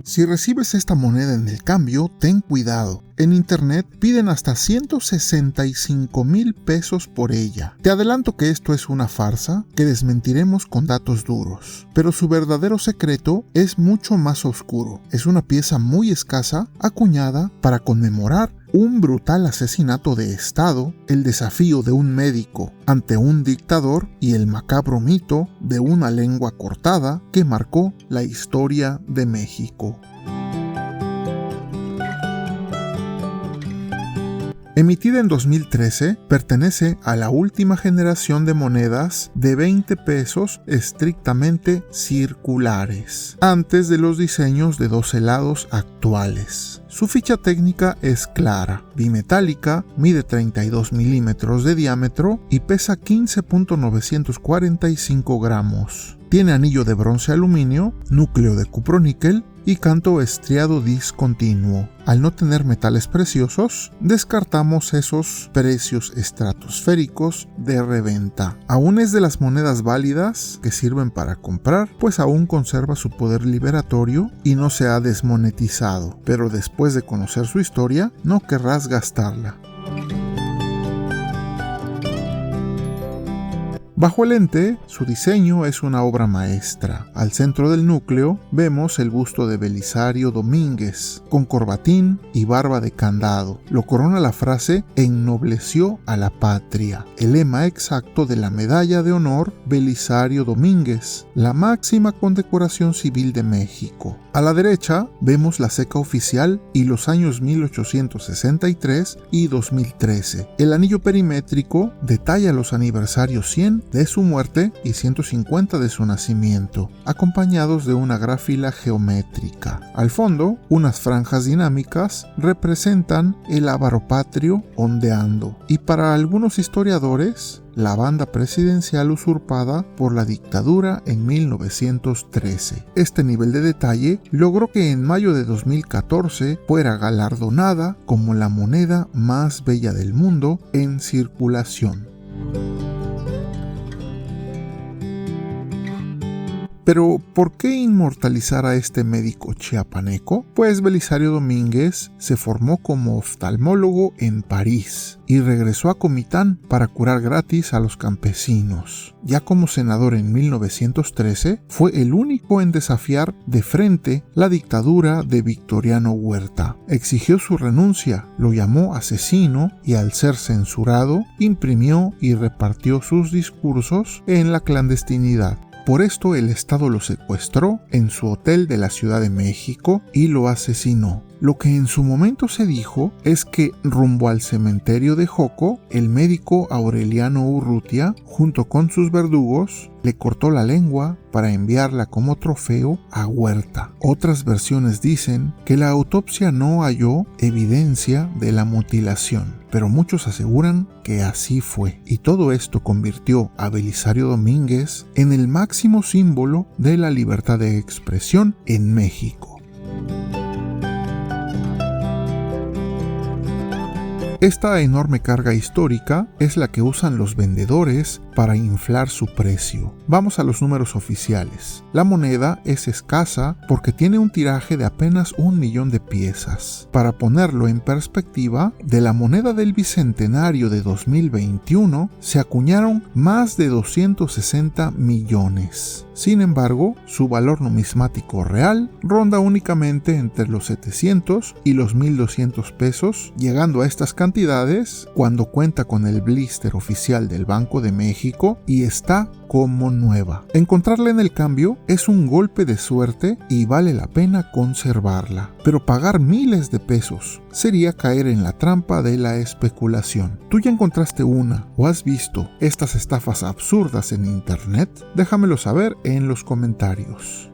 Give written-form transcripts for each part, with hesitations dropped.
Si recibes esta moneda en el cambio, ten cuidado. En internet piden hasta 165,000 pesos por ella. Te adelanto que esto es una farsa que desmentiremos con datos duros. Pero su verdadero secreto es mucho más oscuro. Es una pieza muy escasa, acuñada para conmemorar un brutal asesinato de Estado, el desafío de un médico ante un dictador y el macabro mito de una lengua cortada que marcó la historia de México. Emitida en 2013, pertenece a la última generación de monedas de 20 pesos estrictamente circulares, antes de los diseños de 12 lados actuales. Su ficha técnica es clara, bimetálica, mide 32 milímetros de diámetro y pesa 15.945 gramos. Tiene anillo de bronce aluminio, núcleo de cuproníquel y canto estriado discontinuo. Al no tener metales preciosos, descartamos esos precios estratosféricos de reventa. Aún es de las monedas válidas que sirven para comprar, pues aún conserva su poder liberatorio y no se ha desmonetizado, pero después de conocer su historia, no querrás gastarla. Bajo el lente, su diseño es una obra maestra. Al centro del núcleo vemos el busto de Belisario Domínguez, con corbatín y barba de candado. Lo corona la frase "Ennobleció a la patria", el lema exacto de la Medalla de Honor Belisario Domínguez, la máxima condecoración civil de México. A la derecha vemos la ceca oficial y los años 1863 y 2013. El anillo perimétrico detalla los aniversarios 100 de su muerte y 150 de su nacimiento, acompañados de una gráfila geométrica. Al fondo, unas franjas dinámicas representan el ávaro patrio ondeando, y para algunos historiadores, la banda presidencial usurpada por la dictadura en 1913. Este nivel de detalle logró que en mayo de 2014 fuera galardonada como la moneda más bella del mundo en circulación. Pero, ¿por qué inmortalizar a este médico chiapaneco? Pues Belisario Domínguez se formó como oftalmólogo en París y regresó a Comitán para curar gratis a los campesinos. Ya como senador en 1913, fue el único en desafiar de frente la dictadura de Victoriano Huerta. Exigió su renuncia, lo llamó asesino y al ser censurado, imprimió y repartió sus discursos en la clandestinidad. Por esto el Estado lo secuestró en su hotel de la Ciudad de México y lo asesinó. Lo que en su momento se dijo es que rumbo al cementerio de Joco, el médico Aureliano Urrutia, junto con sus verdugos, le cortó la lengua para enviarla como trofeo a Huerta. Otras versiones dicen que la autopsia no halló evidencia de la mutilación, pero muchos aseguran que así fue. Y todo esto convirtió a Belisario Domínguez en el máximo símbolo de la libertad de expresión en México. Esta enorme carga histórica es la que usan los vendedores para inflar su precio. Vamos a los números oficiales. La moneda es escasa porque tiene un tiraje de apenas 1 millón de piezas. Para ponerlo en perspectiva, de la moneda del Bicentenario de 2021 se acuñaron más de 260 millones. Sin embargo, su valor numismático real ronda únicamente entre los 700 y los 1,200 pesos, llegando a estas cantidades cuando cuenta con el blister oficial del Banco de México y está como nueva. Encontrarla en el cambio es un golpe de suerte y vale la pena conservarla, pero pagar miles de pesos sería caer en la trampa de la especulación. ¿Tú ya encontraste una o has visto estas estafas absurdas en internet? Déjamelo saber en los comentarios.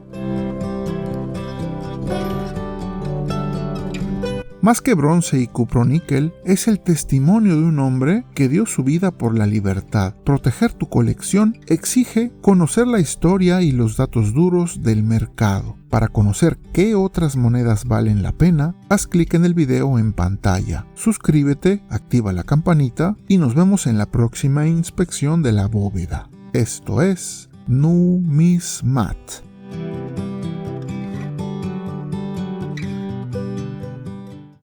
Más que bronce y cuproníquel, es el testimonio de un hombre que dio su vida por la libertad. Proteger tu colección exige conocer la historia y los datos duros del mercado. Para conocer qué otras monedas valen la pena, haz clic en el video en pantalla. Suscríbete, activa la campanita y nos vemos en la próxima inspección de la bóveda. Esto es Numismat.